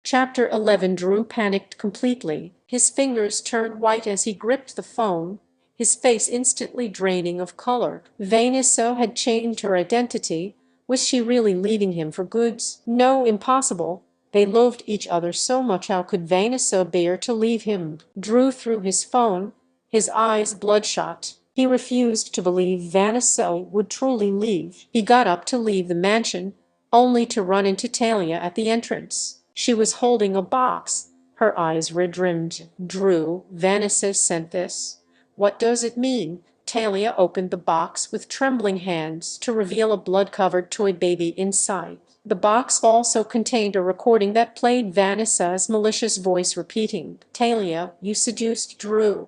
Chapter 11. Drew panicked completely. His fingers turned white as he gripped the phone, his face instantly draining of color. Vanessa had changed her identity. Was she really leaving him for good? No, impossible. They loved each other so much. How could Vanessa bear to leave him? Drew threw his phone, his eyes bloodshot. He refused to believe Vanessa would truly leave. He got up to leave the mansion, only to run into Talia at the entrance. She was holding a box, her eyes red-rimmed. Drew, Vanessa sent this. What does it mean? Talia opened the box with trembling hands to reveal a blood-covered toy baby inside. The box also contained a recording that played Vanessa's malicious voice repeating, "Talia, you seduced Drew.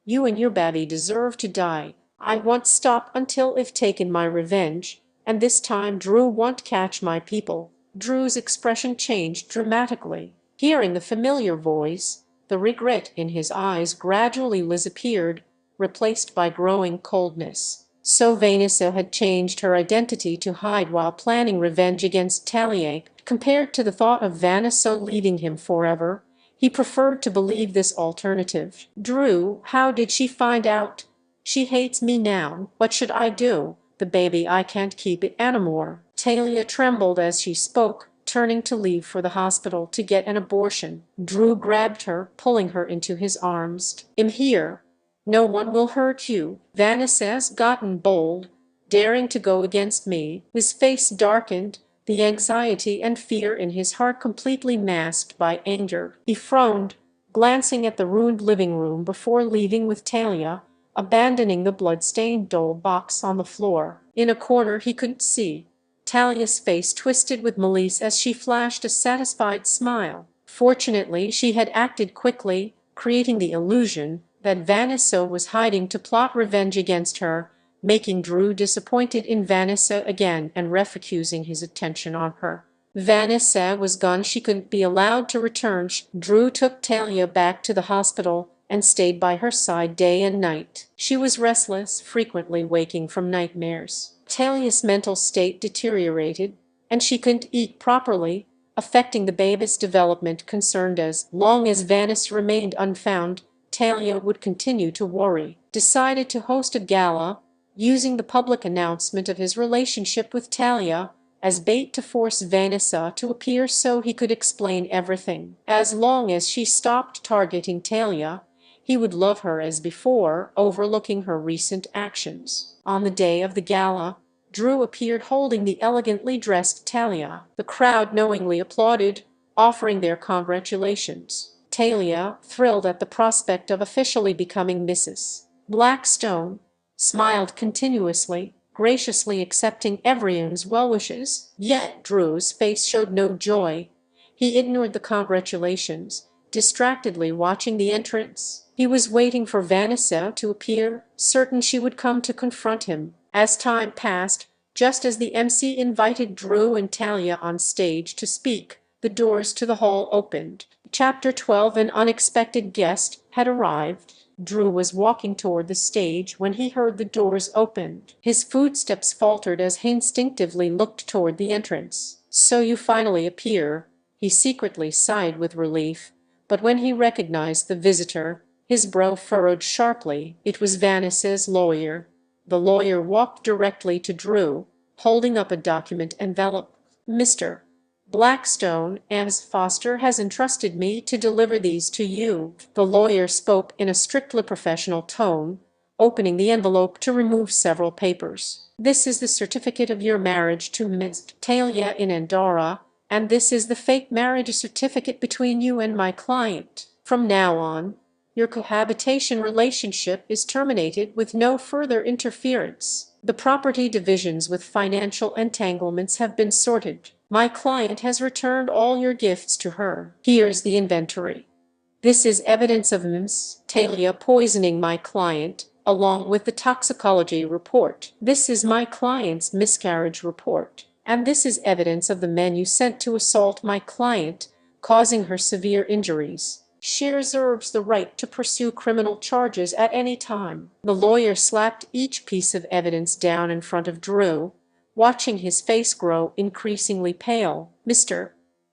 You and your baby deserve to die. I won't stop until I've taken my revenge, and this time Drew won't catch my people." Drew's expression changed dramatically. Hearing the familiar voice, the regret in his eyes gradually disappeared, replaced by growing coldness. So Vanessa had changed her identity to hide while planning revenge against Talia. Compared to the thought of Vanessa leaving him forever, he preferred to believe this alternative. Drew, how did she find out? She hates me now. What should I do? The baby, I can't keep it anymore. Talia trembled as she spoke, turning to leave for the hospital to get an abortion. Drew grabbed her, pulling her into his arms. "I'm here. No one will hurt you." Vanessa's gotten bold, daring to go against me. His face darkened, the anxiety and fear in his heart completely masked by anger. He frowned, glancing at the ruined living room before leaving with Talia, abandoning the blood-stained doll box on the floor. In a corner he couldn't see, Talia's face twisted with malice as she flashed a satisfied smile. Fortunately, she had acted quickly, creating the illusion that Vanessa was hiding to plot revenge against her, making Drew disappointed in Vanessa again and refocusing his attention on her. Vanessa was gone. She couldn't be allowed to return. Drew took Talia back to the hospital and stayed by her side day and night. She was restless, frequently waking from nightmares. Talia's mental state deteriorated, and she couldn't eat properly, affecting the baby's development. Concerned as long as Vanessa remained unfound, Talia would continue to worry. Decided to host a gala, using the public announcement of his relationship with Talia as bait to force Vanessa to appear so he could explain everything. As long as she stopped targeting Talia, he would love her as before, overlooking her recent actions. On the day of the gala, Drew appeared holding the elegantly dressed Talia. The crowd knowingly applauded, offering their congratulations. Talia, thrilled at the prospect of officially becoming Mrs. Blackstone, smiled continuously, graciously accepting everyone's well wishes. Yet Drew's face showed no joy. He ignored the congratulations, distractedly watching the entrance. He was waiting for Vanessa to appear, certain she would come to confront him. As time passed, just as the MC invited Drew and Talia on stage to speak, the doors to the hall opened. Chapter 12. An unexpected guest had arrived. Drew was walking toward the stage when he heard the doors opened. His footsteps faltered as he instinctively looked toward the entrance. "So you finally appear," he secretly sighed with relief, but when he recognized the visitor, his brow furrowed sharply. It was Vanessa's lawyer. The lawyer walked directly to Drew, holding up a document envelope. "Mr. Blackstone, Ms. Foster has entrusted me to deliver these to you." The lawyer spoke in a strictly professional tone, opening the envelope to remove several papers. "This is the certificate of your marriage to Ms. Talia in Andorra, and this is the fake marriage certificate between you and my client. From now on, your cohabitation relationship is terminated with no further interference. The property divisions with financial entanglements have been sorted. My client has returned all your gifts to her. Here's the inventory. This is evidence of Ms. Talia poisoning my client, along with the toxicology report. This is my client's miscarriage report. And this is evidence of the men you sent to assault my client, causing her severe injuries. She reserves the right to pursue criminal charges at any time." The lawyer slapped each piece of evidence down in front of Drew, watching his face grow increasingly pale. "Mr.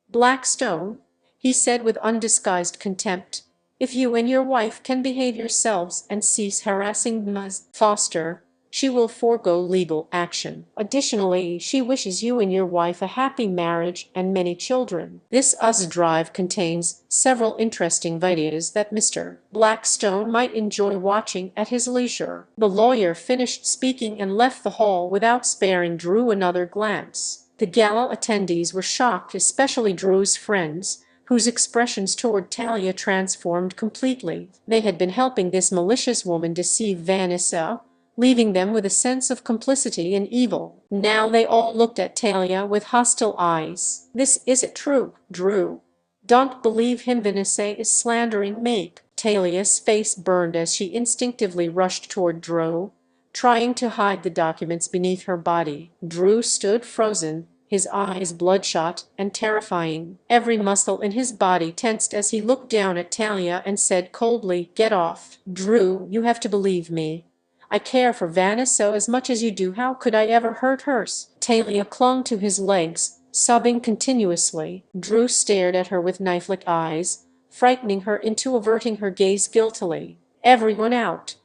Blackstone," he said with undisguised contempt. If you and your wife can behave yourselves and cease harassing Ms. Foster, she will forego legal action. Additionally, she wishes you and your wife a happy marriage and many children. This US Drive contains several interesting videos that Mr. Blackstone might enjoy watching at his leisure. The lawyer finished speaking and left the hall without sparing Drew another glance. The gala attendees were shocked, especially Drew's friends, whose expressions toward Talia transformed completely. They had been helping this malicious woman deceive Vanessa, leaving them with a sense of complicity in evil. Now they all looked at Talia with hostile eyes. This isn't true, Drew. Don't believe him. Vanessa is slandering me. Talia's face burned as she instinctively rushed toward Drew, trying to hide the documents beneath her body. Drew stood frozen, his eyes bloodshot and terrifying. Every muscle in his body tensed as he looked down at Talia and said coldly, "Get off." "Drew, you have to believe me. I care for Vanessa as much as you do. How could I ever hurt her?" Talia clung to his legs, sobbing continuously. Drew stared at her with knife-like eyes, frightening her into averting her gaze guiltily. "Everyone out!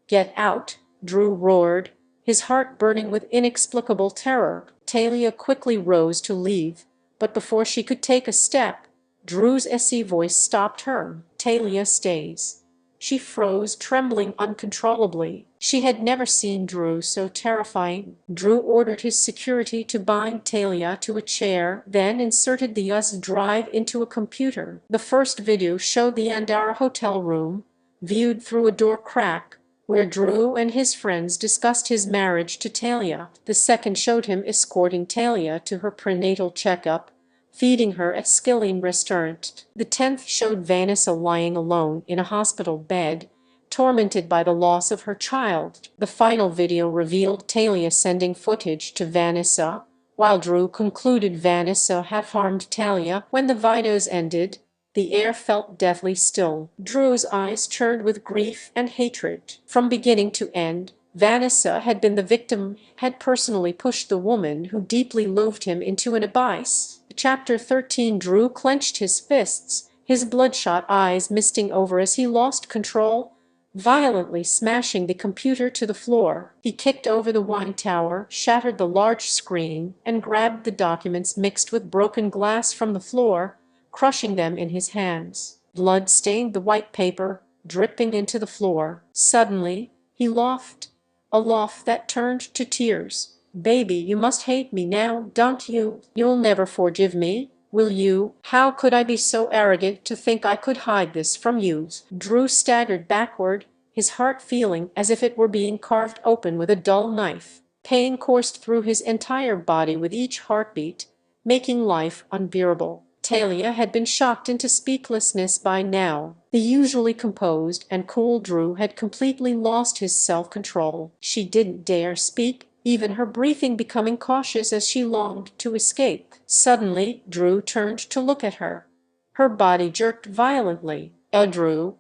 Get out!" Drew roared, his heart burning with inexplicable terror. Talia quickly rose to leave, but before she could take a step, Drew's voice stopped her. "Talia stays." She froze, trembling uncontrollably. She had never seen Drew so terrifying. Drew ordered his security to bind Talia to a chair, then inserted the US Drive into a computer. The first video showed the Andara hotel room, viewed through a door crack, where Drew and his friends discussed his marriage to Talia. The second showed him escorting Talia to her prenatal checkup, feeding her at Skilling restaurant. The 10th showed Vanessa lying alone in a hospital bed, tormented by the loss of her child. The final video revealed Talia sending footage to Vanessa, while Drew concluded Vanessa had harmed Talia. When the videos ended, the air felt deathly still. Drew's eyes churned with grief and hatred. From beginning to end, Vanessa had been the victim, had personally pushed the woman who deeply loathed him into an abyss. Chapter 13. Drew clenched his fists, his bloodshot eyes misting over as he lost control, violently smashing the computer to the floor. He kicked over the wine tower, shattered the large screen, and grabbed the documents mixed with broken glass from the floor, crushing them in his hands. Blood stained the white paper, dripping into the floor. Suddenly, he laughed, a laugh that turned to tears. "Baby, you must hate me now, don't you? You'll never forgive me, will you? How could I be so arrogant to think I could hide this from you?" Drew staggered backward, his heart feeling as if it were being carved open with a dull knife. Pain coursed through his entire body with each heartbeat, making life unbearable. Talia had been shocked into speechlessness by now. The usually composed and cool Drew had completely lost his self-control. She didn't dare speak, even her breathing becoming cautious as she longed to escape. Suddenly, Drew turned to look at her. Her body jerked violently. Drew,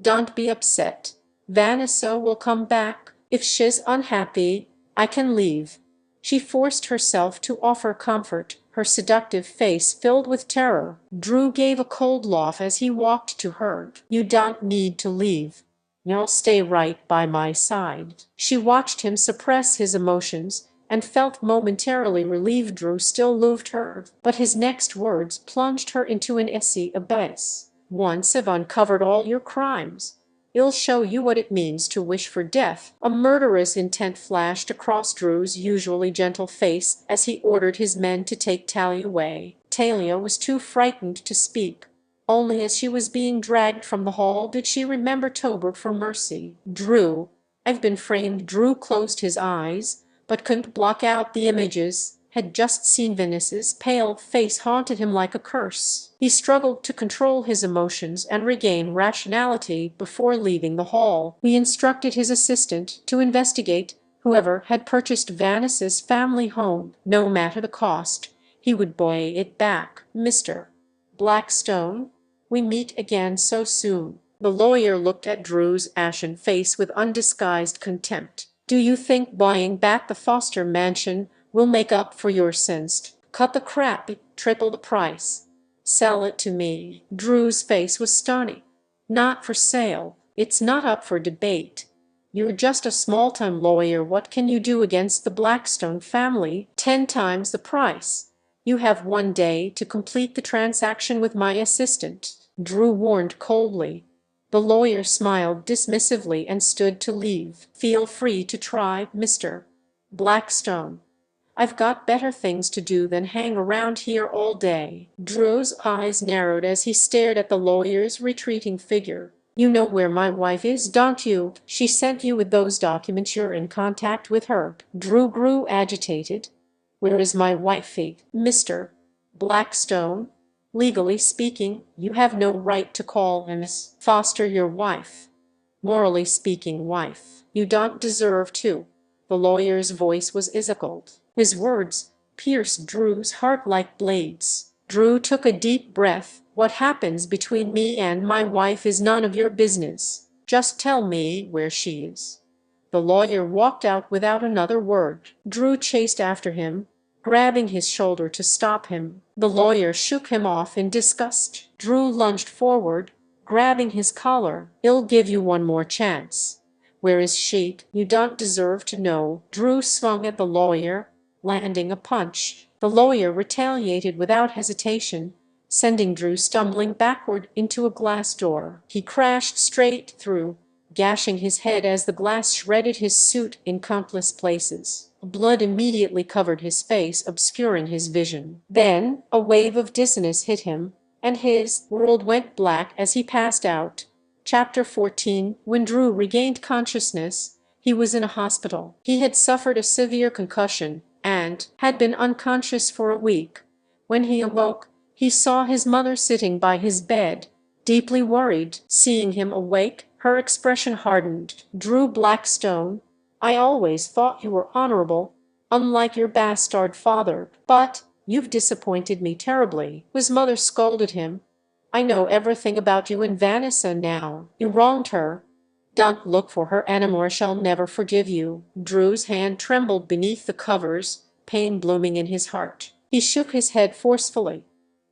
don't be upset. Vanessa will come back. If she's unhappy, I can leave." She forced herself to offer comfort, her seductive face filled with terror. Drew gave a cold laugh as he walked to her. "You don't need to leave. You'll stay right by my side." She watched him suppress his emotions and felt momentarily relieved. Drew still loved her, but his next words plunged her into an abyss. "Once I've uncovered all your crimes, it'll show you what it means to wish for death." A murderous intent flashed across Drew's usually gentle face as he ordered his men to take Talia away. Talia was too frightened to speak. Only as she was being dragged from the hall did she remember Tober for mercy. "Drew, I've been framed." Drew closed his eyes, but couldn't block out the images. Had just seen Vanessa's pale face haunted him like a curse. He struggled to control his emotions and regain rationality before leaving the hall. He instructed his assistant to investigate whoever had purchased Vanessa's family home. No matter the cost, he would buy it back. "Mr. Blackstone, we meet again so soon." The lawyer looked at Drew's ashen face with undisguised contempt. "Do you think buying back the Foster mansion will make up for your sins?" "Cut the crap, triple the price," Sell it to me. Drew's face was stony. Not for sale. It's not up for debate. You're just a small-time lawyer. What can you do against the Blackstone family? 10 times the price. You have 1 day to complete the transaction with my assistant, Drew warned coldly. The lawyer smiled dismissively and stood to leave. Feel free to try, Mr. Blackstone. I've got better things to do than hang around here all day. Drew's eyes narrowed as he stared at the lawyer's retreating figure. You know where my wife is, don't you? She sent you with those documents. You're in contact with her. Drew grew agitated. Where is my wifey, Mr. Blackstone? Legally speaking, you have no right to call Miss Foster your wife. Morally speaking, wife. You don't deserve to. The lawyer's voice was cold. His words pierced Drew's heart like blades. Drew took a deep breath. What happens between me and my wife is none of your business. Just tell me where she is. The lawyer walked out without another word. Drew chased after him, grabbing his shoulder to stop him. The lawyer shook him off in disgust. Drew lunged forward, grabbing his collar. I'll give you one more chance. Where is she? You don't deserve to know. Drew swung at the lawyer, landing a punch. The lawyer retaliated without hesitation, sending Drew stumbling backward into a glass door. He crashed straight through, gashing his head as the glass shredded his suit in countless places. Blood immediately covered his face, obscuring his vision. Then a wave of dizziness hit him, and his world went black as he passed out. Chapter 14. When Drew regained consciousness, he was in a hospital. He had suffered a severe concussion and had been unconscious for a week. When he awoke, he saw his mother sitting by his bed, deeply worried. Seeing him awake, her expression hardened. Drew Blackstone, I always thought you were honorable, unlike your bastard father, but you've disappointed me terribly. His mother scolded him. I know everything about you and Vanessa now. You wronged her. Don't look for her anymore. She'll never forgive you. Drew's hand trembled beneath the covers, pain blooming in his heart. He shook his head forcefully.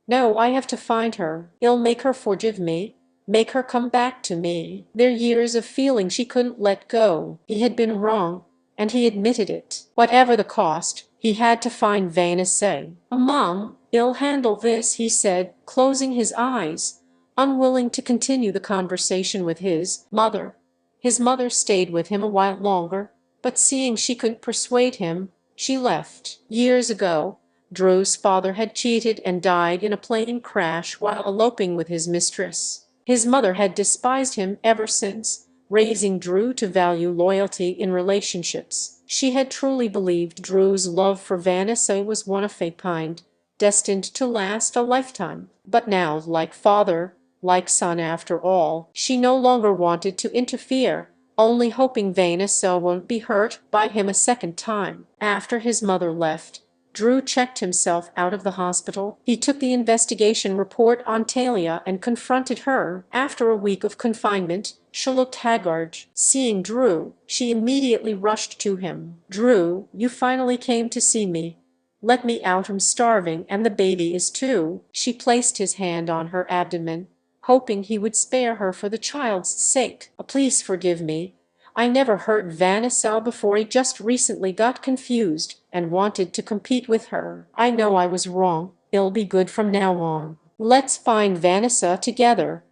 No, I have to find her. I'll make her forgive me. Make her come back to me. There years of feeling she couldn't let go. He had been wrong, and he admitted it. Whatever the cost, he had to find Vanessa. Mom, I'll handle this, he said, closing his eyes, unwilling to continue the conversation with his mother. His mother stayed with him a while longer, but seeing she couldn't persuade him, she left. Years ago, Drew's father had cheated and died in a plane crash while eloping with his mistress. His mother had despised him ever since, raising Drew to value loyalty in relationships. She had truly believed Drew's love for Vanessa was one of a kind, destined to last a lifetime. But now, like father, like son after all, she no longer wanted to interfere, only hoping Vanessa won't be hurt by him a second time. After his mother left, Drew checked himself out of the hospital. He took the investigation report on Talia and confronted her. After a week of confinement, she looked haggard. Seeing Drew, she immediately rushed to him. Drew, you finally came to see me. Let me out. I'm starving, and the baby is too. She placed his hand on her abdomen, hoping he would spare her for the child's sake. Please forgive me. I never hurt Vanessa before. He just recently got confused and wanted to compete with her. I know I was wrong. I'll be good from now on. Let's find Vanessa together.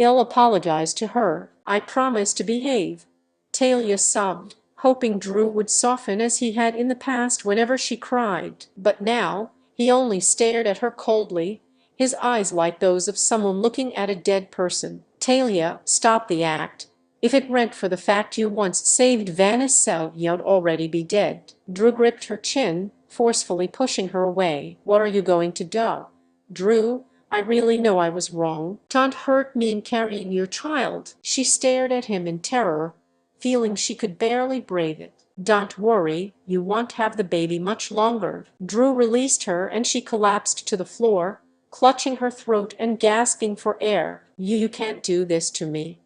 I'll apologize to her. I promise to behave. Talia sobbed, hoping Drew would soften as he had in the past whenever she cried. But now, he only stared at her coldly, his eyes like those of someone looking at a dead person. Talia, stop the act. If it weren't for the fact you once saved Vanessa, you'd already be dead. Drew gripped her chin, forcefully pushing her away. What are you going to do? Drew, I really know I was wrong. Don't hurt me in carrying your child. She stared at him in terror, feeling she could barely breathe it. Don't worry, you won't have the baby much longer. Drew released her and she collapsed to the floor, clutching her throat and gasping for air. You can't do this to me.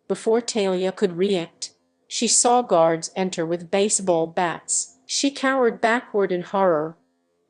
Before Talia could react, she saw guards enter with baseball bats. She cowered backward in horror,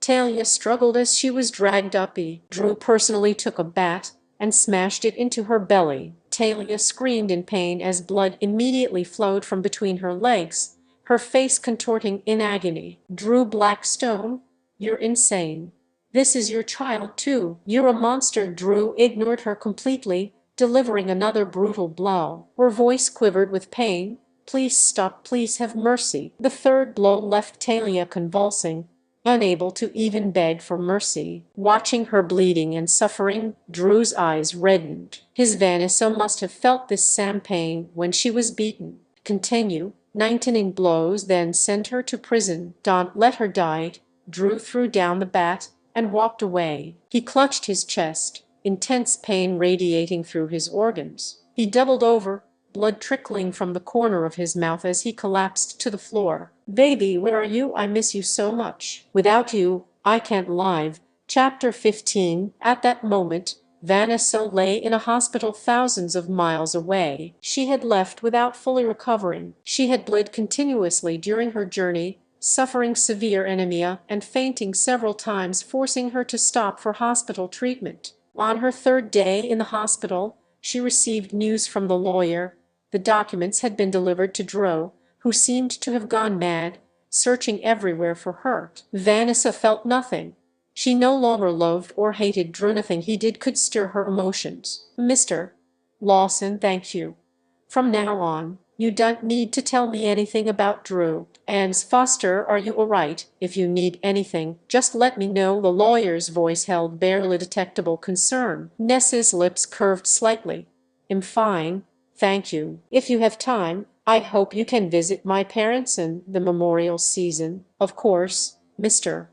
Talia struggled as she was dragged up. Drew personally took a bat and smashed it into her belly. Talia screamed in pain as blood immediately flowed from between her legs, her face contorting in agony. Drew Blackstone, you're insane. This is your child too. You're a monster. Drew ignored her completely, delivering another brutal blow. Her voice quivered with pain. Please stop, please have mercy. The third blow left Talia convulsing, unable to even beg for mercy. Watching her bleeding and suffering, Drew's eyes reddened. His Vanessa must have felt this same pain when she was beaten. Continue. 19 blows then sent her to prison. Don't let her die. Drew threw down the bat and walked away. He clutched his chest, intense pain radiating through his organs. He doubled over, blood trickling from the corner of his mouth as he collapsed to the floor. Baby, where are you? I miss you so much. Without you, I can't live. Chapter 15. At that moment, Vanessa lay in a hospital thousands of miles away. She had left without fully recovering. She had bled continuously during her journey, suffering severe anemia and fainting several times, forcing her to stop for hospital treatment. On her third day in the hospital, she received news from the lawyer. The documents had been delivered to Drew, who seemed to have gone mad, searching everywhere for her. Vanessa felt nothing. She no longer loved or hated Drew. Nothing he did could stir her emotions. Mr. Lawson, thank you. From now on, you don't need to tell me anything about Drew. Ans Foster, are you all right? If you need anything, just let me know. The lawyer's voice held barely detectable concern. Ness's lips curved slightly. I'm fine, thank you. If you have time, I hope you can visit my parents in the memorial season. Of course, Mr.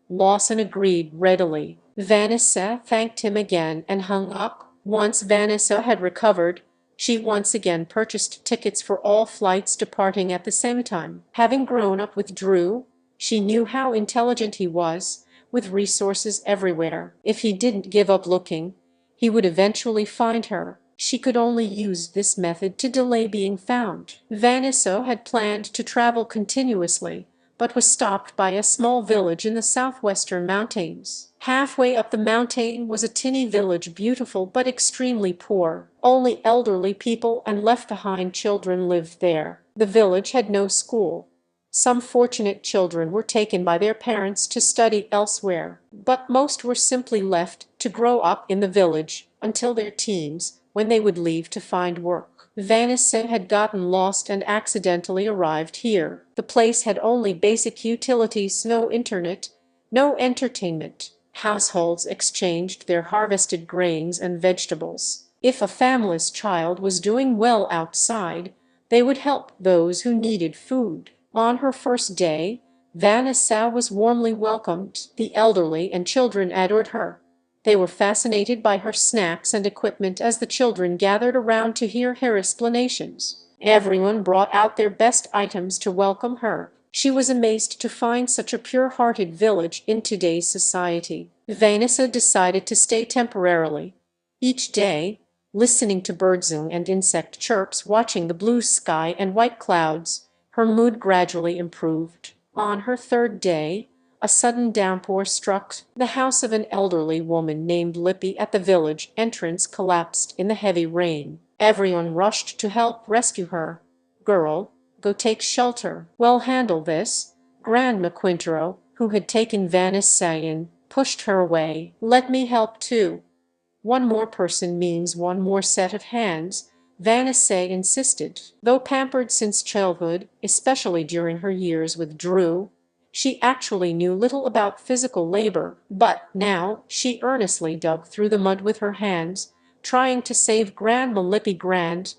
Lawson agreed readily. Vanessa thanked him again and hung up. Once Vanessa had recovered, she once again purchased tickets for all flights departing at the same time. Having grown up with Drew, she knew how intelligent he was, with resources everywhere. If he didn't give up looking, he would eventually find her. She could only use this method to delay being found. Vanessa had planned to travel continuously, but was stopped by a small village in the southwestern mountains. Halfway up the mountain was a tiny village, beautiful but extremely poor. Only elderly people and left-behind children lived there. The village had no school. Some fortunate children were taken by their parents to study elsewhere, but most were simply left to grow up in the village until their teens, when they would leave to find work. Vanessa had gotten lost and accidentally arrived here. The place had only basic utilities, no internet, no entertainment. Households exchanged their harvested grains and vegetables. If a family's child was doing well outside, they would help those who needed food. On her first day, Vanessa was warmly welcomed. The elderly and children adored her. They were fascinated by her snacks and equipment as the children gathered around to hear her explanations. Everyone brought out their best items to welcome her. She was amazed to find such a pure-hearted village in today's society. Vanessa decided to stay temporarily. Each day, listening to birdsong and insect chirps, watching the blue sky and white clouds, her mood gradually improved. On her third day, a sudden downpour struck. The house of an elderly woman named Lippy at the village entrance collapsed in the heavy rain. Everyone rushed to help rescue her. Girl, go take shelter. Well, handle this. Grandma Quintero, who had taken Vanessa in, pushed her away. Let me help too. One more person means one more set of hands, Vanessa insisted. Though pampered since childhood, especially during her years with Drew, she actually knew little about physical labor, but now she earnestly dug through the mud with her hands, trying to save Grandma Lippy.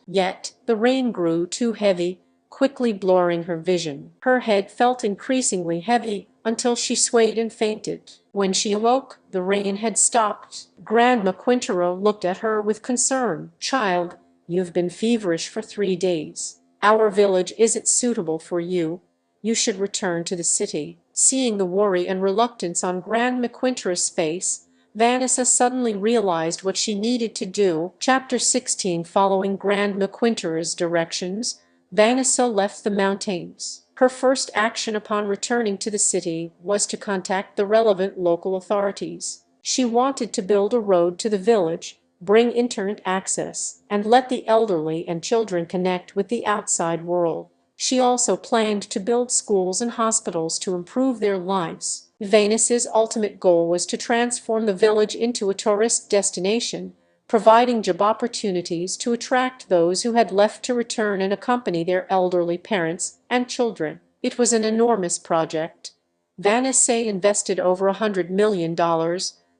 Yet the rain grew too heavy, quickly blurring her vision. Her head felt increasingly heavy until she swayed and fainted. When she awoke, the rain had stopped. Grandma Quintero looked at her with concern. Child, you've been feverish for 3 days. Our village isn't suitable for you. You should return to the city. Seeing the worry and reluctance on Grandma Quintero's face, Vanessa suddenly realized what she needed to do. Chapter 16. Following Grandma Quintero's directions, Vanessa left the mountains. Her first action upon returning to the city was to contact the relevant local authorities. She wanted to build a road to the village, bring internet access, and let the elderly and children connect with the outside world. She also planned to build schools and hospitals to improve their lives. Venus's ultimate goal was to transform the village into a tourist destination, providing job opportunities to attract those who had left to return and accompany their elderly parents and children. It was an enormous project. Venice invested over $100 million,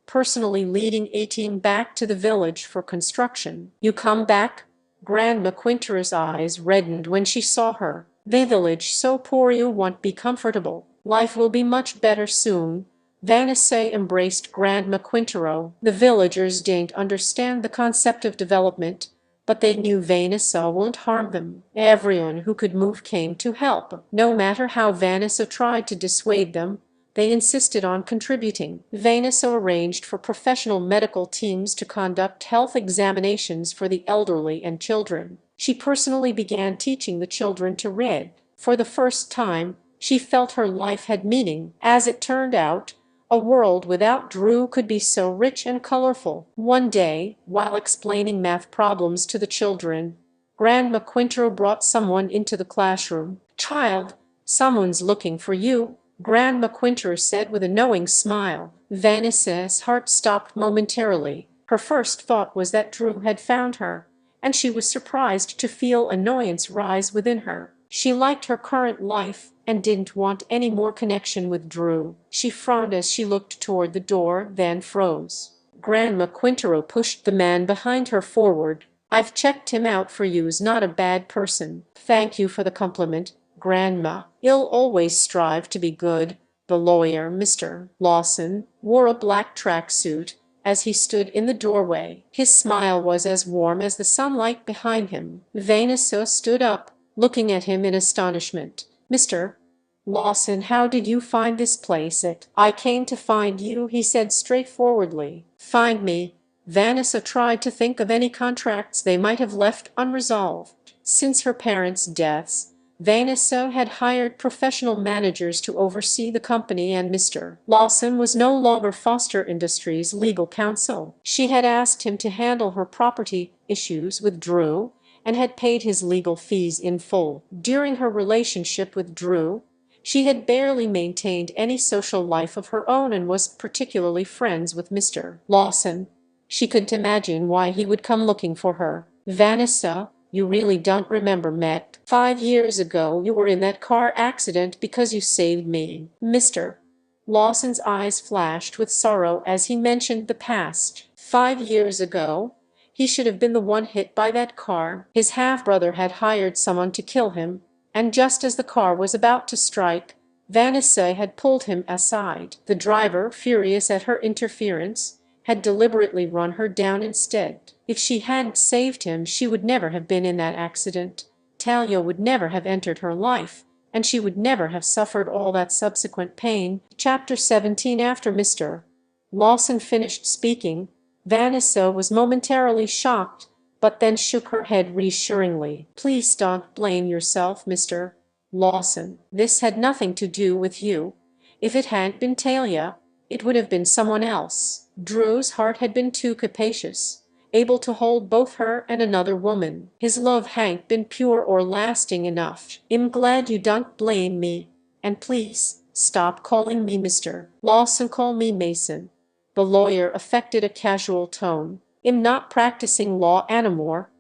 personally leading a team back to the village for construction. "You come back?" Grandma Quintera's eyes reddened when she saw her. "The village so poor you won't be comfortable. Life will be much better soon." Vanessa embraced Grandma Quintero. The villagers didn't understand the concept of development, but they knew Vanessa won't harm them. Everyone who could move came to help. No matter how Vanessa tried to dissuade them, they insisted on contributing. Vanessa arranged for professional medical teams to conduct health examinations for the elderly and children. She personally began teaching the children to read. For the first time, she felt her life had meaning. As it turned out, a world without Drew could be so rich and colorful. One day, while explaining math problems to the children, Grandma Quintero brought someone into the classroom. "Child, someone's looking for you," Grandma Quintero said with a knowing smile. Vanessa's heart stopped momentarily. Her first thought was that Drew had found her, and she was surprised to feel annoyance rise within her. She liked her current life and didn't want any more connection with Drew. She frowned as she looked toward the door, then froze. Grandma Quintero pushed the man behind her forward. "I've checked him out for you. He's not a bad person." "Thank you for the compliment, Grandma. I'll always strive to be good." The lawyer, Mr. Lawson, wore a black tracksuit as he stood in the doorway. His smile was as warm as the sunlight behind him. Vanessa stood up, looking at him in astonishment. "Mr. Lawson, how did you find this place?" "I came to find you," he said straightforwardly. "Find me?" Vanessa tried to think of any contracts they might have left unresolved. Since her parents' deaths, Vanessa had hired professional managers to oversee the company, and Mr. Lawson was no longer Foster Industries' legal counsel. She had asked him to handle her property issues with Drew and had paid his legal fees in full. During her relationship with Drew, she had barely maintained any social life of her own and was particularly friends with Mr. Lawson. She couldn't imagine why he would come looking for her. "Vanessa, you really don't remember Met. 5 years ago you were in that car accident because you saved me." Mr. Lawson's eyes flashed with sorrow as he mentioned the past. 5 years ago? He should have been the one hit by that car. His half-brother had hired someone to kill him, and just as the car was about to strike, Vanessa had pulled him aside. The driver, furious at her interference, had deliberately run her down instead. If she hadn't saved him, she would never have been in that accident. Talia would never have entered her life, and she would never have suffered all that subsequent pain. Chapter 17. After Mr. Lawson finished speaking, Vanessa was momentarily shocked, but then shook her head reassuringly. "Please don't blame yourself, Mr. Lawson. This had nothing to do with you. If it hadn't been Talia, it would have been someone else." Drew's heart had been too capacious, able to hold both her and another woman. His love hadn't been pure or lasting enough. "I'm glad you don't blame me, and please stop calling me Mr. Lawson. Call me Mason." The lawyer affected a casual tone. "I'm not practicing law anymore.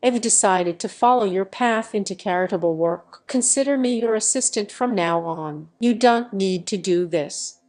I've decided to follow your path into charitable work. Consider me your assistant from now on." "You don't need to do this.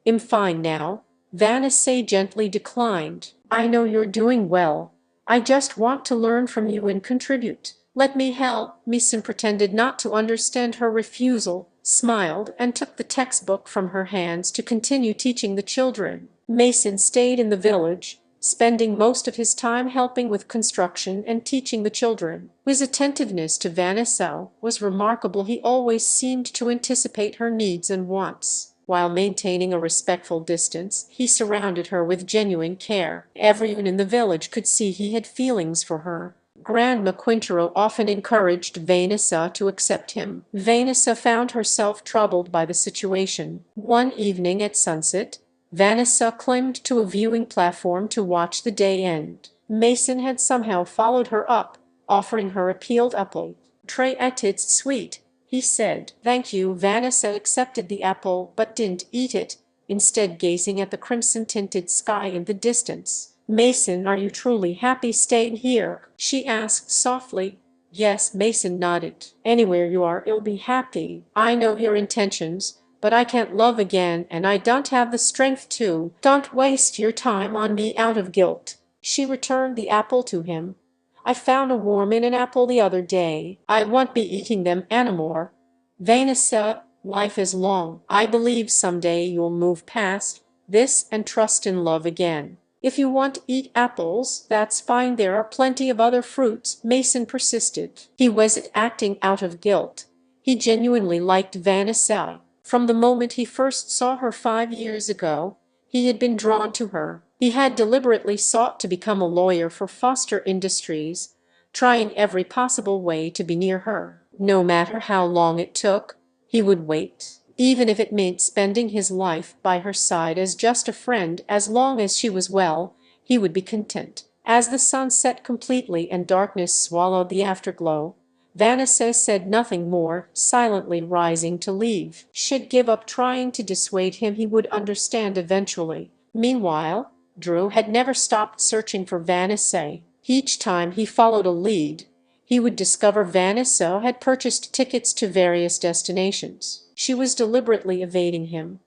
I'm fine now," Vanessa gently declined. "I know you're doing well. I just want to learn from you and contribute." "Let me help." Mason pretended not to understand her refusal, smiled, and took the textbook from her hands to continue teaching the children. Mason stayed in the village, spending most of his time helping with construction and teaching the children. His attentiveness to Vanessa was remarkable. He always seemed to anticipate her needs and wants. While maintaining a respectful distance, he surrounded her with genuine care. Everyone in the village could see he had feelings for her. Grandma Quintero often encouraged Vanessa to accept him. Vanessa found herself troubled by the situation. One evening at sunset, Vanessa climbed to a viewing platform to watch the day end. Mason had somehow followed her up, offering her a peeled apple. "Try it, it's sweet," he said. "Thank you." Vanessa accepted the apple but didn't eat it, instead gazing at the crimson-tinted sky in the distance. "Mason, are you truly happy staying here?" she asked softly. "Yes," Mason nodded. "Anywhere you are, you'll be happy. I know your intentions, but I can't love again, and I don't have the strength to. Don't waste your time on me out of guilt." She returned the apple to him. "I found a worm in an apple the other day. I won't be eating them anymore." Vanessa, life is long. I believe someday you'll move past this and trust in love again. If you want to eat apples, that's fine. There are plenty of other fruits," Mason persisted. He wasn't acting out of guilt. He genuinely liked Vanessa. From the moment he first saw her 5 years ago, he had been drawn to her. He had deliberately sought to become a lawyer for Foster Industries, trying every possible way to be near her. No matter how long it took, he would wait, even if it meant spending his life by her side as just a friend. As long as she was well, he would be content. As the sun set completely and darkness swallowed the afterglow, Vanessa said nothing more, silently rising to leave. She'd give up trying to dissuade him. He would understand eventually. Meanwhile, Drew had never stopped searching for Vanessa. Each time he followed a lead, he would discover Vanessa had purchased tickets to various destinations. She was deliberately evading him.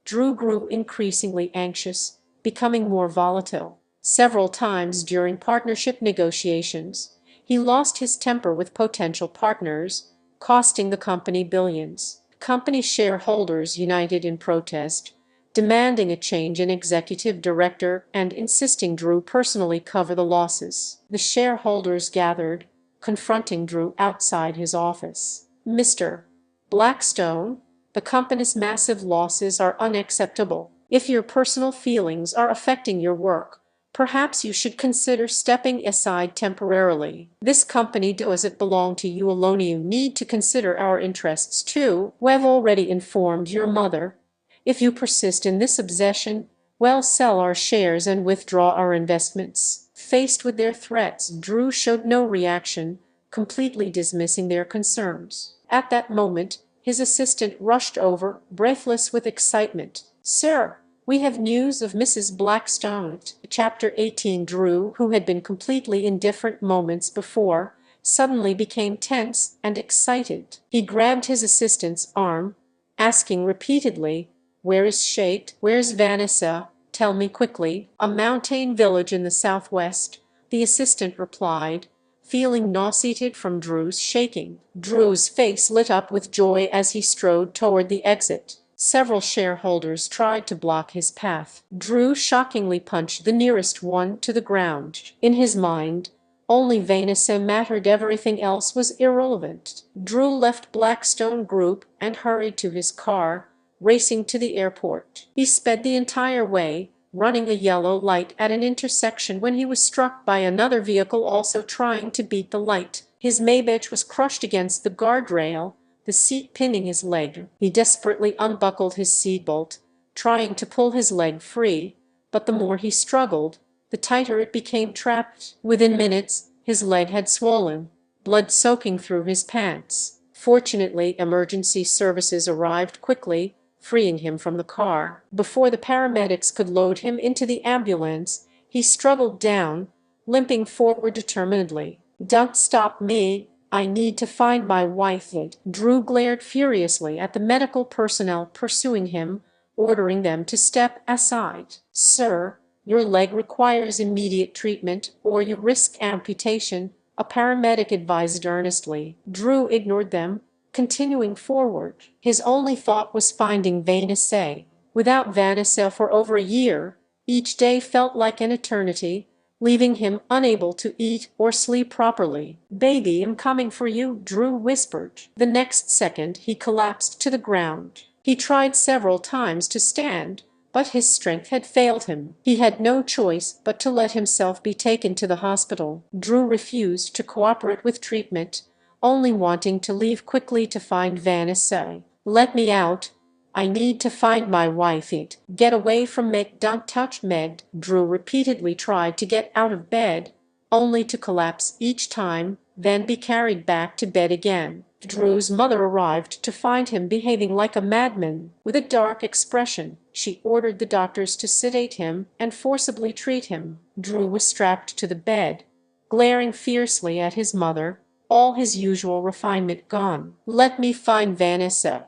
Drew grew increasingly anxious, becoming more volatile. Several times during partnership negotiations, he lost his temper with potential partners, costing the company billions. Company shareholders united in protest, demanding a change in executive director and insisting Drew personally cover the losses. The shareholders gathered, confronting Drew outside his office. "Mr. Blackstone, the company's massive losses are unacceptable. If your personal feelings are affecting your work, perhaps you should consider stepping aside temporarily. This company doesn't belong to you alone. You need to consider our interests too. We've already informed your mother. If you persist in this obsession, we'll sell our shares and withdraw our investments." Faced with their threats, Drew showed no reaction, completely dismissing their concerns. At that moment, his assistant rushed over, breathless with excitement. "Sir, we have news of Mrs. Blackstone." Chapter 18. Drew, who had been completely indifferent moments before, suddenly became tense and excited. He grabbed his assistant's arm, asking repeatedly, "Where is Shade? Where's Vanessa? Tell me quickly." "A mountain village in the southwest," the assistant replied, feeling nauseated from Drew's shaking. Drew's face lit up with joy as he strode toward the exit. Several shareholders tried to block his path. Drew shockingly punched the nearest one to the ground. In his mind, only Vanessa mattered. Everything else was irrelevant. Drew left Blackstone Group and hurried to his car, racing to the airport. He sped the entire way, running a yellow light at an intersection when he was struck by another vehicle also trying to beat the light. His Maybach was crushed against the guardrail, the seat pinning his leg. He desperately unbuckled his seatbelt, trying to pull his leg free, but the more he struggled, the tighter it became trapped. Within minutes, his leg had swollen, blood soaking through his pants. Fortunately, emergency services arrived quickly, freeing him from the car. Before the paramedics could load him into the ambulance, he struggled down, limping forward determinedly. "Don't stop me. I need to find my wife." Drew glared furiously at the medical personnel pursuing him, ordering them to step aside. "Sir, your leg requires immediate treatment or you risk amputation," a paramedic advised earnestly. Drew ignored them, continuing forward. His only thought was finding Vanessa. Without Vanessa for over a year, each day felt like an eternity, leaving him unable to eat or sleep properly. "Baby, I'm coming for you," Drew whispered. The next second he collapsed to the ground. He tried several times to stand, But his strength had failed him. He had no choice but to let himself be taken to the hospital. Drew refused to cooperate with treatment, only wanting to leave quickly to find Vanessa. "Let me out. I need to find my wife. Get away from Meg. Don't touch Meg." Drew repeatedly tried to get out of bed, only to collapse each time, then be carried back to bed again. Drew's mother arrived to find him behaving like a madman. With a dark expression, she ordered the doctors to sedate him and forcibly treat him. Drew was strapped to the bed, glaring fiercely at his mother, all his usual refinement gone. "Let me find Vanessa.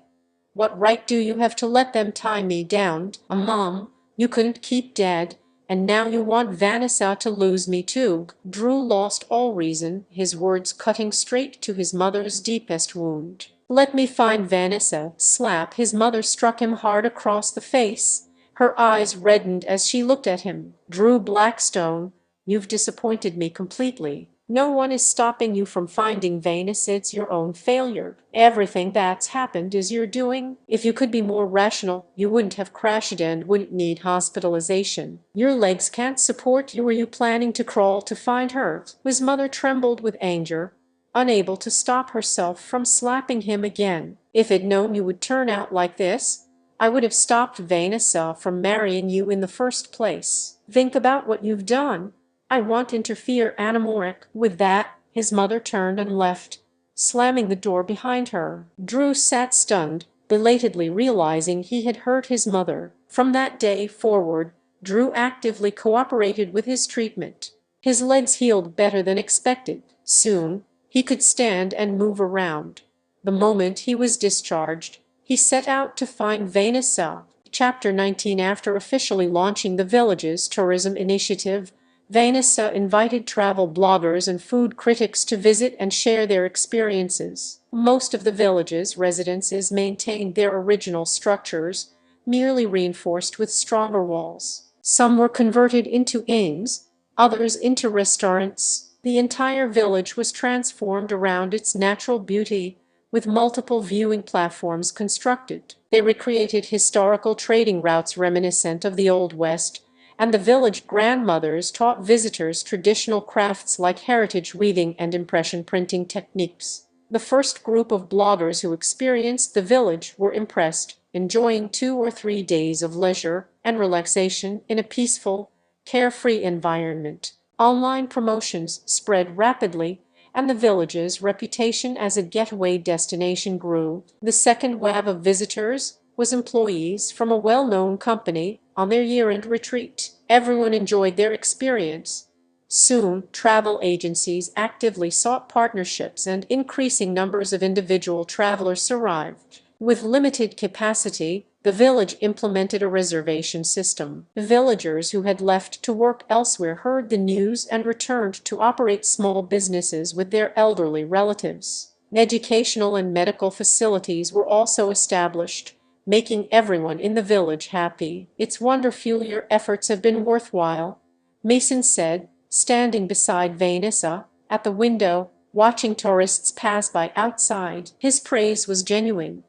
What right do you have to let them tie me down? Mom, you couldn't keep Dad, and now you want Vanessa to lose me too." Drew lost all reason, his words cutting straight to his mother's deepest wound. "Let me find Vanessa." Slap. His mother struck him hard across the face. Her eyes reddened as she looked at him. "Drew Blackstone, you've disappointed me completely. No one is stopping you from finding Vanessa. It's your own failure. Everything that's happened is your doing. If you could be more rational, you wouldn't have crashed and wouldn't need hospitalization. Your legs can't support you. Were you planning to crawl to find her?" His mother trembled with anger, unable to stop herself from slapping him again. "If I'd known you would turn out like this, I would have stopped Vanessa from marrying you in the first place. Think about what you've done. I won't interfere anymore." With that, his mother turned and left, slamming the door behind her. Drew sat stunned, belatedly realizing he had hurt his mother. From that day forward, Drew actively cooperated with his treatment. His legs healed better than expected. Soon, he could stand and move around. The moment he was discharged, he set out to find Vanessa. Chapter 19. After officially launching the village's tourism initiative, Vanessa invited travel bloggers and food critics to visit and share their experiences. Most of the village's residences maintained their original structures, merely reinforced with stronger walls. Some were converted into inns, others into restaurants. The entire village was transformed around its natural beauty, with multiple viewing platforms constructed. They recreated historical trading routes reminiscent of the Old West, and the village grandmothers taught visitors traditional crafts like heritage weaving and impression printing techniques. The first group of bloggers who experienced the village were impressed, enjoying 2 or 3 days of leisure and relaxation in a peaceful, carefree environment. Online promotions spread rapidly, and the village's reputation as a getaway destination grew. The second wave of visitors was employees from a well-known company on their year-end retreat. Everyone enjoyed their experience. Soon, travel agencies actively sought partnerships and increasing numbers of individual travelers arrived. With limited capacity, the village implemented a reservation system. Villagers who had left to work elsewhere heard the news and returned to operate small businesses with their elderly relatives. Educational and medical facilities were also established, making everyone in the village happy. "It's wonderful. Your efforts have been worthwhile," Mason said, standing beside Vanessa at the window, watching tourists pass by outside. His praise was genuine.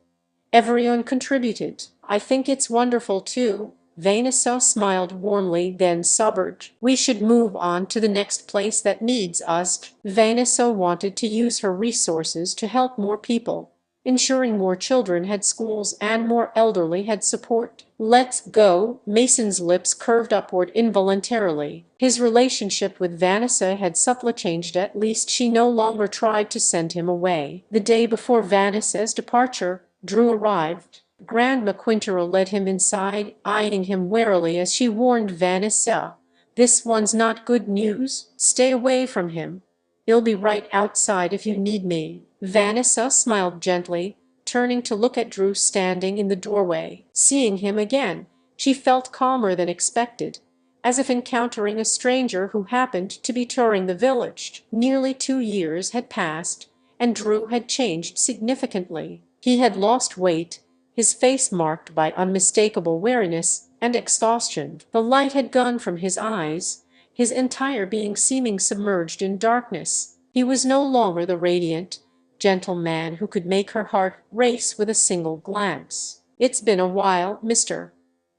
Everyone contributed. "I think it's wonderful too." Vanessa smiled warmly, then sobered. "We should move on to the next place that needs us." Vanessa wanted to use her resources to help more people, ensuring more children had schools and more elderly had support. "Let's go." Mason's lips curved upward involuntarily. His relationship with Vanessa had subtly changed. At least she no longer tried to send him away. The day before Vanessa's departure, Drew arrived. Grandma Quintero led him inside, eyeing him warily as she warned Vanessa, "This one's not good news. Stay away from him. He'll be right outside if you need me." Vanessa smiled gently, turning to look at Drew standing in the doorway. Seeing him again, she felt calmer than expected, as if encountering a stranger who happened to be touring the village. Nearly 2 years had passed, and Drew had changed significantly. He had lost weight, his face marked by unmistakable weariness and exhaustion. The light had gone from his eyes, his entire being seeming submerged in darkness. He was no longer the radiant, gentle man who could make her heart race with a single glance. "It's been a while, mister."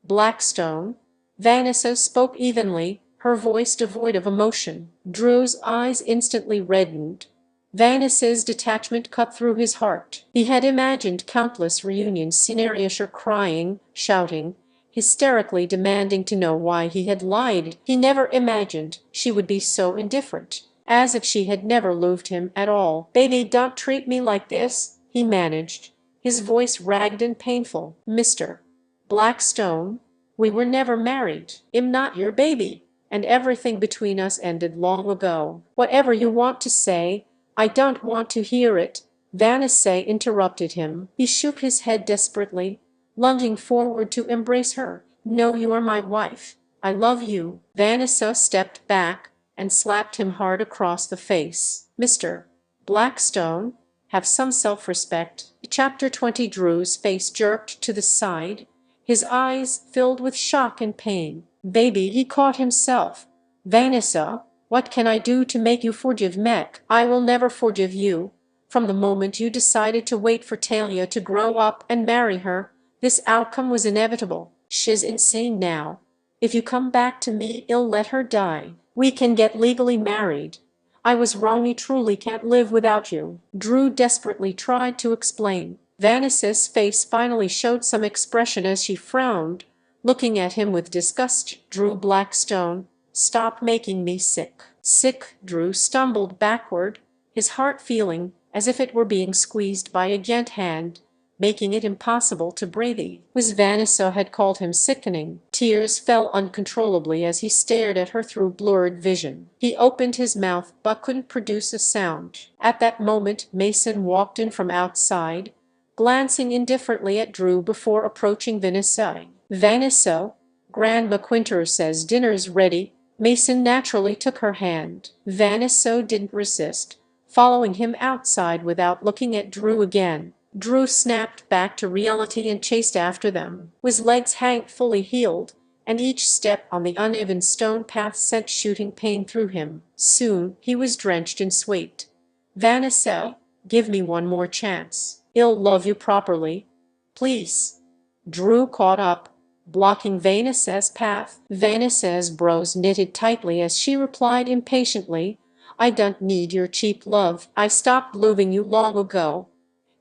Blackstone. Vanessa spoke evenly, her voice devoid of emotion. Drew's eyes instantly reddened. Vanessa's detachment cut through his heart. He had imagined countless reunion scenarios, her crying, shouting, hysterically demanding to know why he had lied. He never imagined she would be so indifferent, as if she had never loved him at all. "Baby, don't treat me like this," he managed, his voice ragged and painful. "Mr. Blackstone, we were never married. I'm not your baby, and everything between us ended long ago. Whatever you want to say, I don't want to hear it," Vanessa interrupted him. He shook his head desperately, lunging forward to embrace her. "No, you are my wife. I love you." Vanessa stepped back and slapped him hard across the face. "Mr. Blackstone, have some self-respect." Chapter 20. Drew's face jerked to the side, his eyes filled with shock and pain. "Baby," he caught himself. "Vanessa, what can I do to make you forgive me?" "I will never forgive you. From the moment you decided to wait for Talia to grow up and marry her, this outcome was inevitable. She's insane now. If you come back to me, I'll let her die. We can get legally married. I was wrong. I truly can't live without you." Drew desperately tried to explain. Vanessa's face finally showed some expression as she frowned, looking at him with disgust. "Drew Blackstone, stop making me sick." Sick. Drew stumbled backward, his heart feeling as if it were being squeezed by a giant hand, making it impossible to breathe. Vanessa had called him sickening. Tears fell uncontrollably as he stared at her through blurred vision. He opened his mouth but couldn't produce a sound. At that moment Mason walked in from outside, glancing indifferently at Drew before approaching Vanessa. "Vanessa, Grandma Quinter says dinner's ready." Mason naturally took her hand. Vanessa didn't resist, following him outside without looking at Drew again. Drew snapped back to reality and chased after them. His legs hadn't fully healed, and each step on the uneven stone path sent shooting pain through him. Soon he was drenched in sweat. "Vanessa, give me one more chance. I'll love you properly. Please." Drew caught up, blocking Vanessa's path. Vanessa's brows knitted tightly as she replied impatiently, "I don't need your cheap love. I stopped loving you long ago.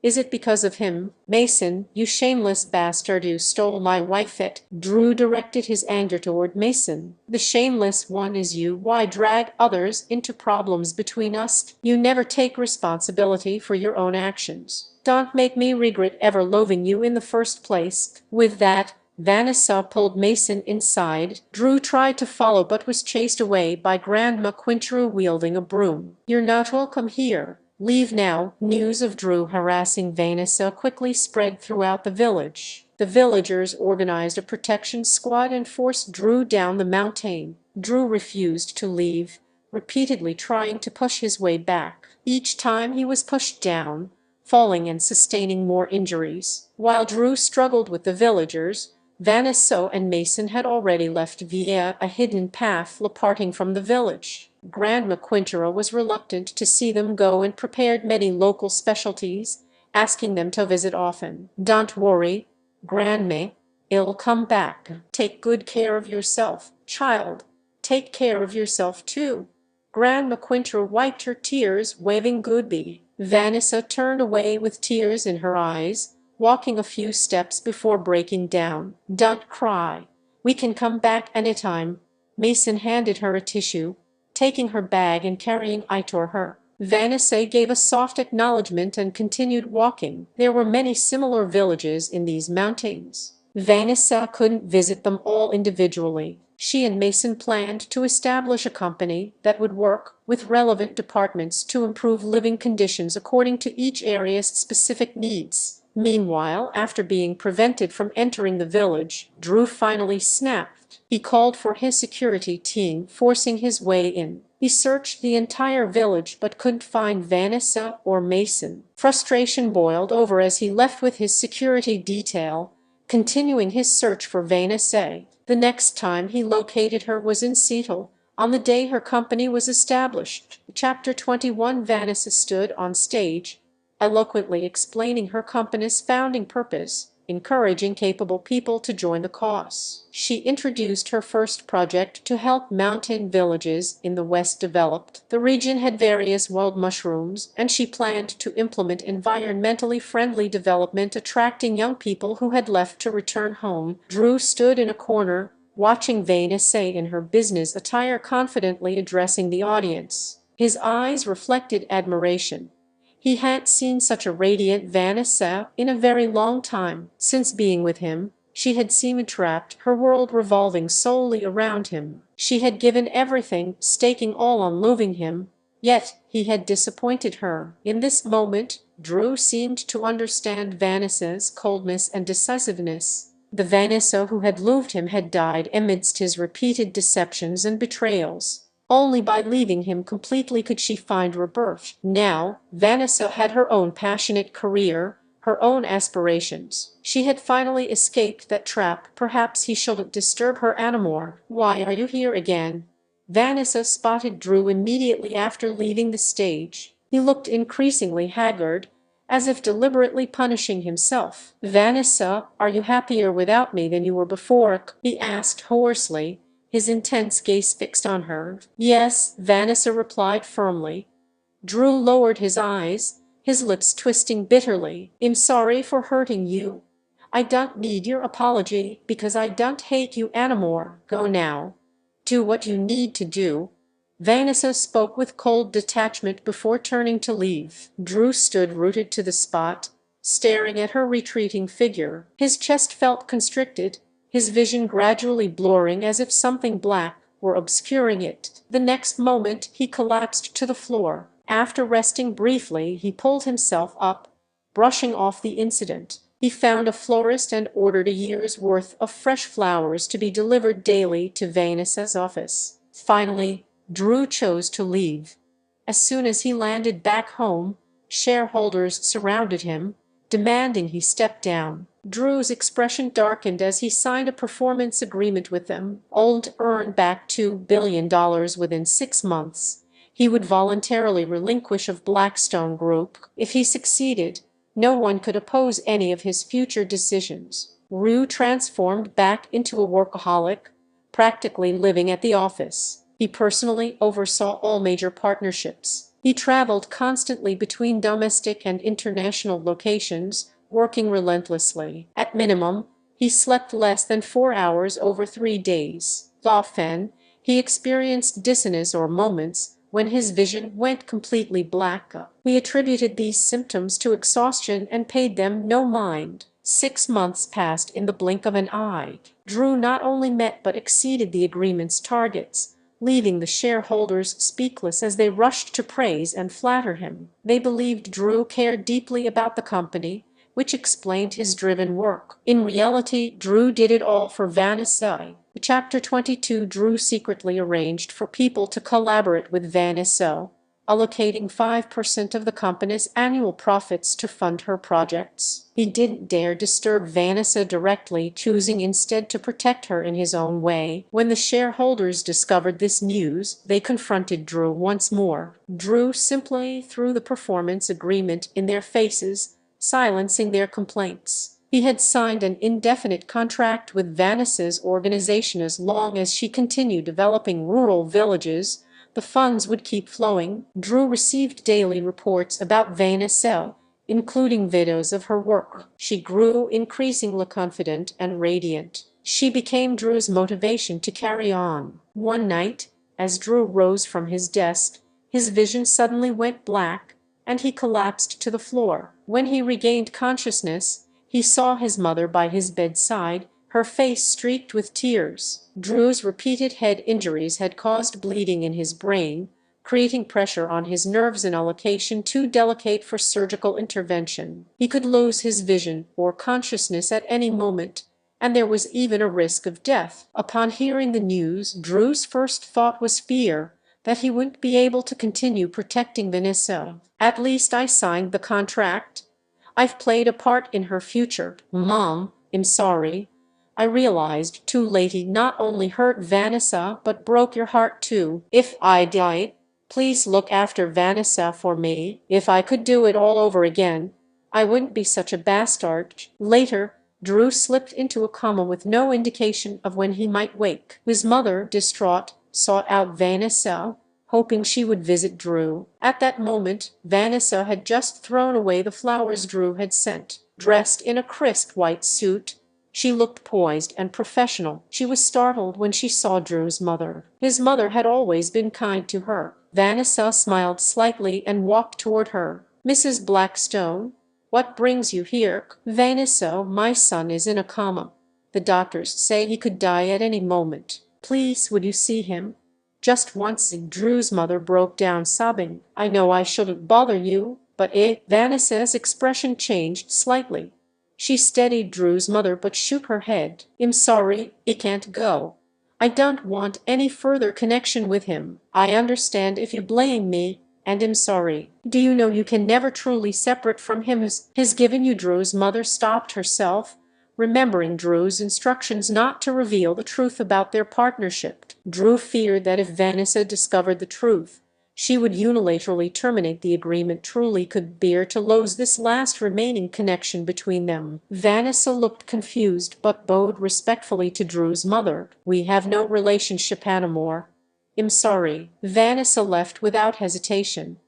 Is it because of him? Mason, you shameless bastard, you stole my wife." Drew directed his anger toward Mason. "The shameless one is you. Why drag others into problems between us? You never take responsibility for your own actions. Don't make me regret ever loving you in the first place." With that, Vanessa pulled Mason inside. Drew tried to follow but was chased away by Grandma Quinter wielding a broom. "You're not welcome here. Leave now." News of Drew harassing Vanessa quickly spread throughout the village. The villagers organized a protection squad and forced Drew down the mountain. Drew refused to leave, repeatedly trying to push his way back. Each time he was pushed down, falling and sustaining more injuries. While Drew struggled with the villagers, Vanessa and Mason had already left via a hidden path parting from the village. Grandma Quintera was reluctant to see them go and prepared many local specialties, asking them to visit often. "Don't worry, Grandma, I'll come back. Take good care of yourself, child. Take care of yourself too." Grandma Quinter wiped her tears, waving goodbye. Vanessa turned away with tears in her eyes, walking a few steps before breaking down. "Don't cry. We can come back anytime." Mason handed her a tissue, taking her bag and carrying it to her. Vanessa gave a soft acknowledgement and continued walking. There were many similar villages in these mountains. Vanessa couldn't visit them all individually. She and Mason planned to establish a company that would work with relevant departments to improve living conditions according to each area's specific needs. Meanwhile, after being prevented from entering the village, Drew finally snapped. He called for his security team, forcing his way in. He searched the entire village but couldn't find Vanessa or Mason. Frustration boiled over as he left with his security detail, continuing his search for Vanessa. The next time he located her was in Seattle, on the day her company was established. Chapter 21. Vanessa stood on stage, eloquently explaining her company's founding purpose, encouraging capable people to join the cause. She introduced her first project to help mountain villages in the West developed. The region had various wild mushrooms, and she planned to implement environmentally friendly development, attracting young people who had left to return home. Drew stood in a corner, watching Vanessa in her business attire confidently addressing the audience. His eyes reflected admiration. He hadn't seen such a radiant Vanessa in a very long time. Since being with him, she had seemed trapped, her world revolving solely around him. She had given everything, staking all on loving him, yet he had disappointed her. In this moment, Drew seemed to understand Vanessa's coldness and decisiveness. The Vanessa who had loved him had died amidst his repeated deceptions and betrayals. Only by leaving him completely could she find rebirth. Now, Vanessa had her own passionate career, her own aspirations. She had finally escaped that trap. Perhaps he shouldn't disturb her anymore. Why are you here again? Vanessa spotted Drew immediately after leaving the stage. He looked increasingly haggard, as if deliberately punishing himself. Vanessa, are you happier without me than you were before? He asked hoarsely, his intense gaze fixed on her. Yes, Vanessa replied firmly. Drew lowered his eyes, his lips twisting bitterly. I'm sorry for hurting you. I don't need your apology because I don't hate you anymore. Go now. Do what you need to do. Vanessa spoke with cold detachment before turning to leave. Drew stood rooted to the spot, staring at her retreating figure. His chest felt constricted, his vision gradually blurring as if something black were obscuring it. The next moment he collapsed to the floor. After resting briefly, he pulled himself up, brushing off the incident. He found a florist and ordered a year's worth of fresh flowers to be delivered daily to Vanessa's office. Finally, Drew chose to leave. As soon as he landed back home, shareholders surrounded him, demanding he step down. Drew's expression darkened as he signed a performance agreement with them. Old earn back $2 billion within 6 months. He would voluntarily relinquish of Blackstone Group. If he succeeded, no one could oppose any of his future decisions. Drew transformed back into a workaholic, practically living at the office. He personally oversaw all major partnerships. He traveled constantly between domestic and international locations, working relentlessly. At minimum, he slept less than 4 hours over 3 days. Often, he experienced dissonance or moments when his vision went completely black. We attributed these symptoms to exhaustion and paid them no mind. 6 months passed in the blink of an eye. Drew not only met but exceeded the agreement's targets, leaving the shareholders speechless as they rushed to praise and flatter him. They believed Drew cared deeply about the company, which explained his driven work. In reality, Drew did it all for Vanessa. Chapter 22. Drew secretly arranged for people to collaborate with Vanessa, allocating 5% of the company's annual profits to fund her projects. He didn't dare disturb Vanessa directly, choosing instead to protect her in his own way. When the shareholders discovered this news, they confronted Drew once more. Drew simply threw the performance agreement in their faces, silencing their complaints. He had signed an indefinite contract with Vanessa's organization. As long as she continued developing rural villages, the funds would keep flowing. Drew received daily reports about Vanessa, including videos of her work. She grew increasingly confident and radiant. She became Drew's motivation to carry on. One night, as Drew rose from his desk, his vision suddenly went black, and he collapsed to the floor. When he regained consciousness, he saw his mother by his bedside, her face streaked with tears. Drew's repeated head injuries had caused bleeding in his brain, creating pressure on his nerves in a location too delicate for surgical intervention. He could lose his vision or consciousness at any moment, and there was even a risk of death. Upon hearing the news, Drew's first thought was fear that he wouldn't be able to continue protecting Vanessa. At least I signed the contract. I've played a part in her future. Mom, I'm sorry. I realized too late he not only hurt Vanessa but broke your heart too. If I died, please look after Vanessa for me. If I could do it all over again, I wouldn't be such a bastard. Later, Drew slipped into a coma with no indication of when he might wake. His mother, distraught, sought out Vanessa, hoping she would visit Drew. At that moment, Vanessa had just thrown away the flowers Drew had sent. Dressed in a crisp white suit, she looked poised and professional. She was startled when she saw Drew's mother. His mother had always been kind to her. Vanessa smiled slightly and walked toward her. "Mrs. Blackstone, what brings you here?" "Vanessa, my son is in a coma. The doctors say he could die at any moment. Please, would you see him?" Just once. Drew's mother broke down sobbing. "I know I shouldn't bother you, but Vanessa's expression changed slightly. She steadied Drew's mother but shook her head. "I'm sorry, I can't go. I don't want any further connection with him. I understand if you blame me, and I'm sorry. Do you know you can never truly separate from him? Has given you." Drew's mother stopped herself, remembering Drew's instructions not to reveal the truth about their partnership. Drew feared that if Vanessa discovered the truth, she would unilaterally terminate the agreement. Truly could bear to lose this last remaining connection between them. Vanessa looked confused but bowed respectfully to Drew's mother. "We have no relationship anymore. I'm sorry." Vanessa left without hesitation.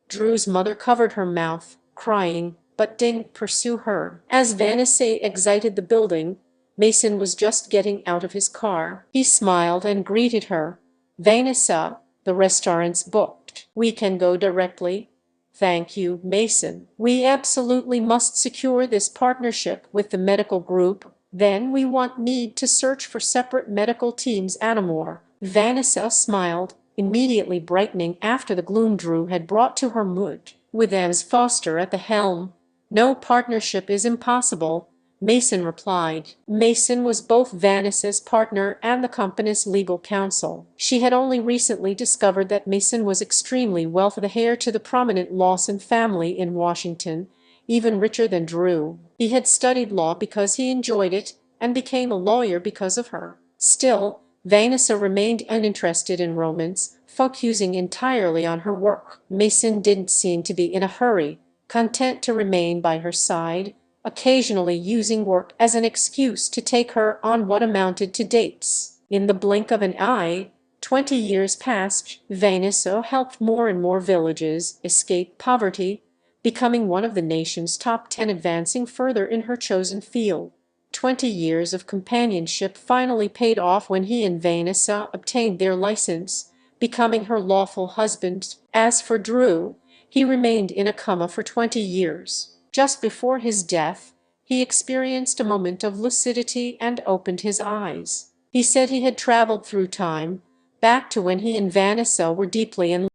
Drew's mother covered her mouth, crying, but didn't pursue her. As Vanessa exited the building, Mason was just getting out of his car. He smiled and greeted her. "Vanessa, the restaurant's booked. We can go directly." "Thank you, Mason. We absolutely must secure this partnership with the medical group. Then we won't need to search for separate medical teams anymore." Vanessa smiled, immediately brightening after the gloom Drew had brought to her mood. With As Foster at the helm, no partnership is impossible, Mason replied. Mason was both Vanessa's partner and the company's legal counsel. She had only recently discovered that Mason was extremely wealthy, the heir to the prominent Lawson family in Washington, even richer than Drew. He had studied law because he enjoyed it and became a lawyer because of her. Still, Vanessa remained uninterested in romance, focusing entirely on her work. Mason didn't seem to be in a hurry, content to remain by her side, occasionally using work as an excuse to take her on what amounted to dates. In the blink of an eye, 20 years passed. Vanessa helped more and more villages escape poverty, becoming one of the nation's top 10, advancing further in her chosen field. 20 years of companionship finally paid off when he and Vanessa obtained their license, becoming her lawful husband. As for Drew, he remained in a coma for 20 years. Just before his death, he experienced a moment of lucidity and opened his eyes. He said he had traveled through time, back to when he and Vanessa were deeply in love.